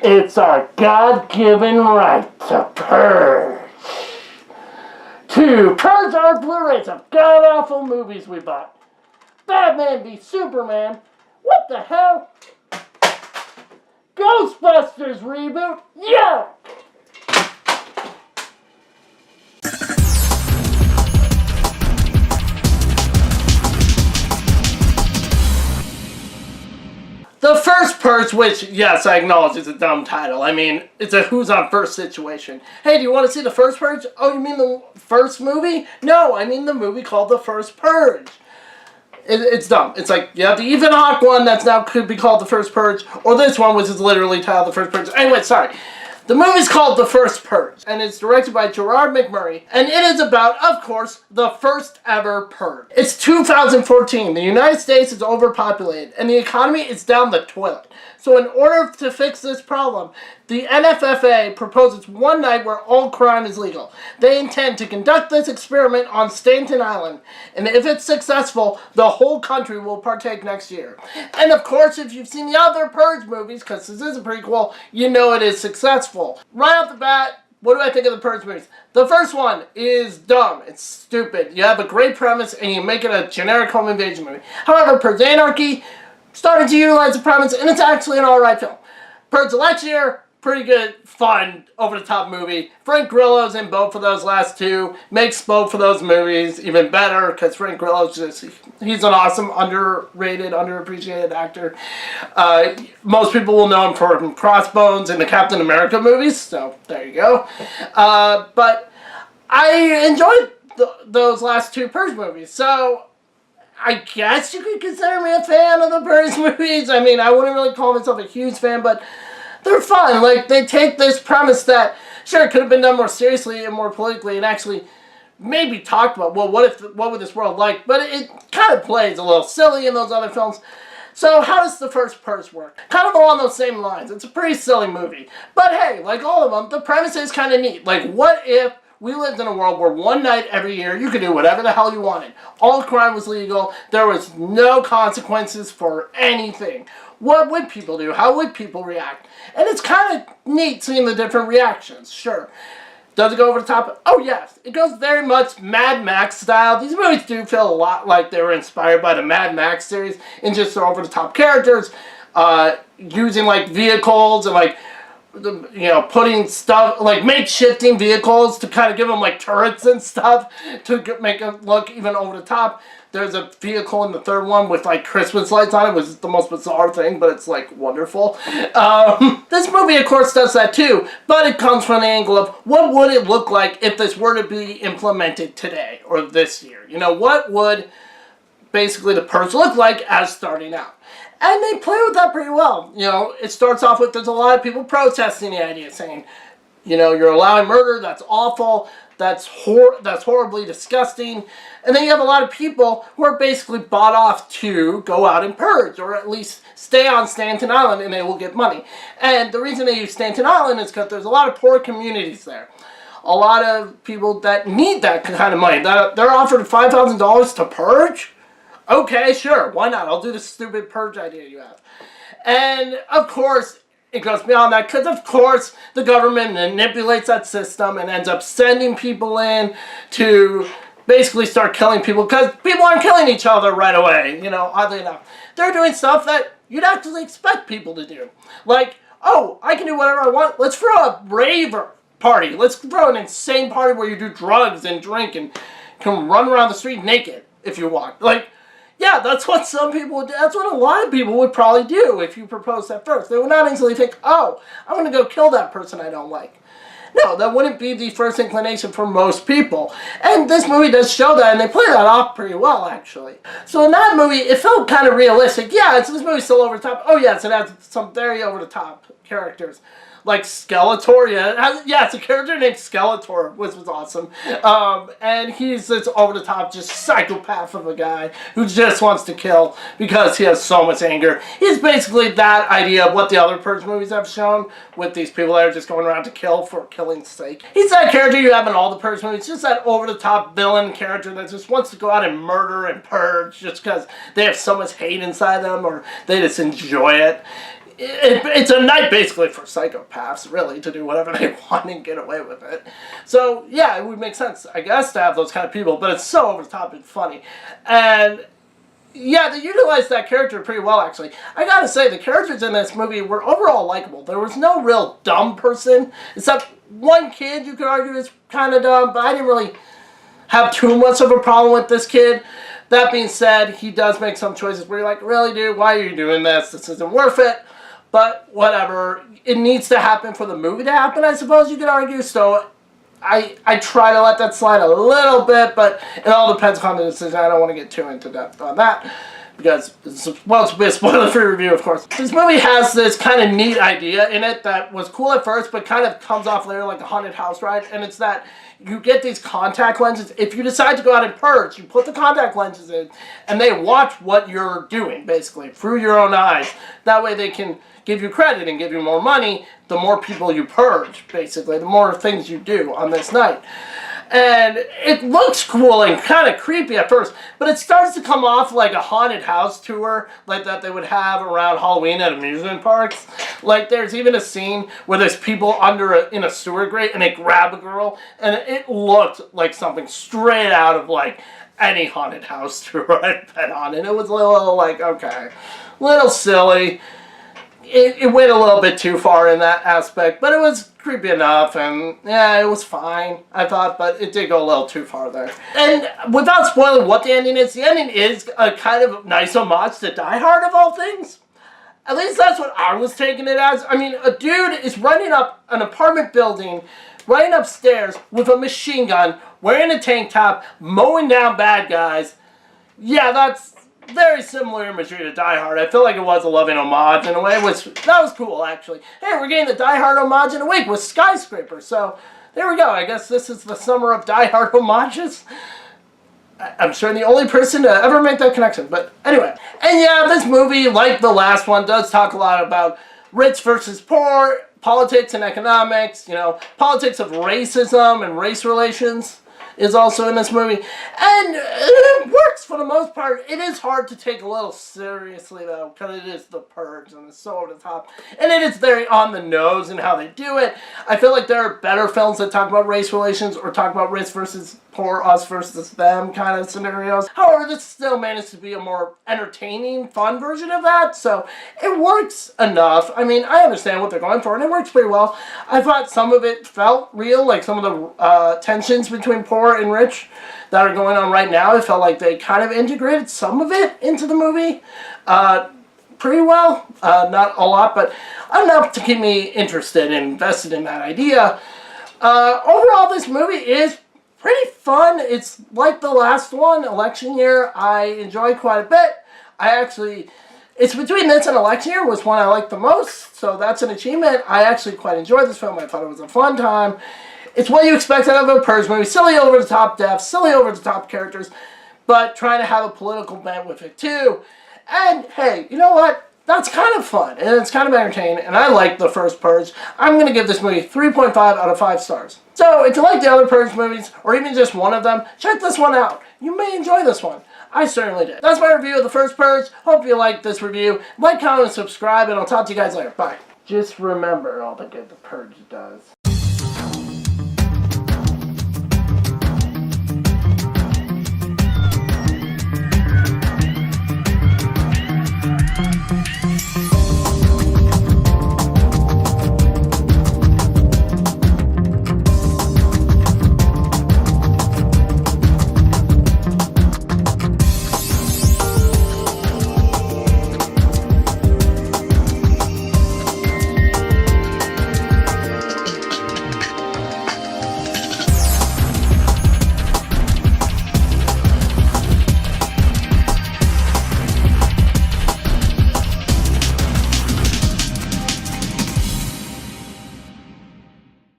It's our God-given right to purge. To purge our Blu-rays of god-awful movies we bought. Batman v Superman. What the hell? Ghostbusters reboot. Yeah! The first Purge, which, yes, I acknowledge is a dumb title. I mean, it's a who's on first situation. Hey, do you want to see the first Purge? Oh, you mean the first movie? No, I mean the movie called The First Purge. It's dumb. It's like, you have the Ethan Hawke one that's now could be called The First Purge, or this one, which is literally titled The First Purge. Anyway, sorry. The movie's called The First Purge, and it's directed by Gerard McMurray, and it is about, of course, the first ever purge. It's 2014. The United States is overpopulated, and the economy is down the toilet. So in order to fix this problem, the NFFA proposes one night where all crime is legal. They intend to conduct this experiment on Staten Island, and if it's successful, the whole country will partake next year. And of course, if you've seen the other Purge movies, because this is a prequel, you know it is successful. Right off the bat, what do I think of the Purge movies? The first one is dumb. It's stupid. You have a great premise, and you make it a generic home invasion movie. However, Purge Anarchy, starting to utilize the premise, and it's actually an alright film. Purge Election Year, pretty good, fun, over-the-top movie. Frank Grillo's in both of those last two. Makes both of those movies even better, because Frank Grillo's just, he's an awesome, underrated, underappreciated actor. Most people will know him from Crossbones and the Captain America movies, so there you go. But I enjoyed those last two Purge movies, so I guess you could consider me a fan of the Purge movies. I mean, I wouldn't really call myself a huge fan, but they're fun. Like, they take this premise that, sure, it could have been done more seriously and more politically and actually maybe talked about, well, what would this world like? But it kind of plays a little silly in those other films. So how does the first Purge work? Kind of along those same lines. It's a pretty silly movie. But hey, like all of them, the premise is kind of neat. Like, what if we lived in a world where one night every year you could do whatever the hell you wanted. All crime was legal. There was no consequences for anything. What would people do? How would people react? And it's kind of neat seeing the different reactions, sure. Does it go over the top? Oh yes, it goes very much Mad Max style. These movies do feel a lot like they were inspired by the Mad Max series and just their over the top characters, using like vehicles and like, you know, putting stuff, like makeshifting vehicles to kind of give them like turrets and stuff to make it look even over the top. There's a vehicle in the third one with like Christmas lights on it, which is the most bizarre thing, but it's like wonderful. This movie of course does that too, but it comes from the angle of what would it look like if this were to be implemented today or this year? You know, what would basically the Purge look like as starting out? And they play with that pretty well. You know, it starts off with there's a lot of people protesting the idea, saying, you know, you're allowing murder, that's awful, that's horribly disgusting. And then you have a lot of people who are basically bought off to go out and purge, or at least stay on Staten Island and they will get money. And the reason they use Staten Island is because there's a lot of poor communities there. A lot of people that need that kind of money. They're offered $5,000 to purge? Okay, sure, why not? I'll do the stupid Purge idea you have. And, of course, it goes beyond that, because, of course, the government manipulates that system and ends up sending people in to basically start killing people, because people aren't killing each other right away, you know, oddly enough. They're doing stuff that you'd actually expect people to do. Like, oh, I can do whatever I want. Let's throw a raver party. Let's throw an insane party where you do drugs and drink and can run around the street naked if you want. Like, yeah, that's what some people would do. That's what a lot of people would probably do if you proposed that first. They would not easily think, oh, I'm going to go kill that person I don't like. No, that wouldn't be the first inclination for most people. And this movie does show that, and they play that off pretty well, actually. So in that movie, it felt kind of realistic. Yeah, this movie's still over the top. Oh, yes, it has some very over-the-top characters. Like Skeletor, yeah, it's a character named Skeletor, which was awesome. And he's this over-the-top, just psychopath of a guy who just wants to kill because he has so much anger. He's basically that idea of what the other Purge movies have shown, with these people that are just going around to kill for killing's sake. He's that character you have in all the Purge movies, just that over-the-top villain character that just wants to go out and murder and purge just because they have so much hate inside them, or they just enjoy it. it's a night basically for psychopaths, really, to do whatever they want and get away with it. So, yeah, it would make sense, I guess, to have those kind of people, but it's so over the top and funny. And, yeah, they utilized that character pretty well, actually. I gotta say, the characters in this movie were overall likable. There was no real dumb person, except one kid you could argue is kind of dumb, but I didn't really have too much of a problem with this kid. That being said, he does make some choices where you're like, really, dude, why are you doing this? This isn't worth it. But whatever. It needs to happen for the movie to happen, I suppose you could argue. So I try to let that slide a little bit, but it all depends on the decision. I don't want to get too into depth on that, because it's supposed to be a spoiler-free review, of course. This movie has this kind of neat idea in it that was cool at first, but kind of comes off later like a haunted house ride, and it's that you get these contact lenses. If you decide to go out and purge, you put the contact lenses in, and they watch what you're doing, basically, through your own eyes. That way they can give you credit and give you more money the more people you purge, basically, the more things you do on this night. And it looks cool and kind of creepy at first, but it starts to come off like a haunted house tour, like that they would have around Halloween at amusement parks. Like, there's even a scene where there's people in a sewer grate, and they grab a girl, and it looked like something straight out of, like, any haunted house tour I've been on. And it was a little, like, okay, a little silly. It went a little bit too far in that aspect, but it was creepy enough, and yeah, it was fine, I thought, but it did go a little too far there. And without spoiling what the ending is a kind of nice homage to Die Hard, of all things. At least that's what I was taking it as. I mean, a dude is running up an apartment building, running upstairs with a machine gun, wearing a tank top, mowing down bad guys. Yeah, that's very similar imagery to Die Hard. I feel like it was a loving homage in a way, which that was cool, actually. Hey, we're getting the Die Hard homage in a week with Skyscraper, so there we go. I guess this is the summer of Die Hard homages. I'm sure the only person to ever make that connection, but anyway. And yeah, this movie, like the last one, does talk a lot about rich versus poor, politics and economics, you know, politics of racism and race relations is also in this movie, and it works for the most part. It is hard to take a little seriously, though, because it is The Purge, and it's so over the top, and it is very on the nose in how they do it. I feel like there are better films that talk about race relations, or talk about rich versus poor, us versus them kind of scenarios. However, this still managed to be a more entertaining, fun version of that, so it works enough. I mean, I understand what they're going for, and it works pretty well. I thought some of it felt real, like some of the tensions between poor and rich that are going on right now. It felt like they kind of integrated some of it into the movie pretty well. Not a lot, but enough to keep me interested and invested in that idea. Overall, this movie is pretty fun. It's like the last one, Election Year. I enjoyed quite a bit. It's between this and Election Year was one I liked the most, so that's an achievement. I actually quite enjoyed this film. I thought it was a fun time. It's what you expect out of a Purge movie. Silly over-the-top deaths, silly over-the-top characters, but trying to have a political bent with it too. And hey, you know what? That's kind of fun, and it's kind of entertaining, and I like the first Purge. I'm going to give this movie 3.5 out of 5 stars. So, if you like the other Purge movies, or even just one of them, check this one out. You may enjoy this one. I certainly did. That's my review of the first Purge. Hope you liked this review. Like, comment, and subscribe, and I'll talk to you guys later. Bye. Just remember all the good the Purge does.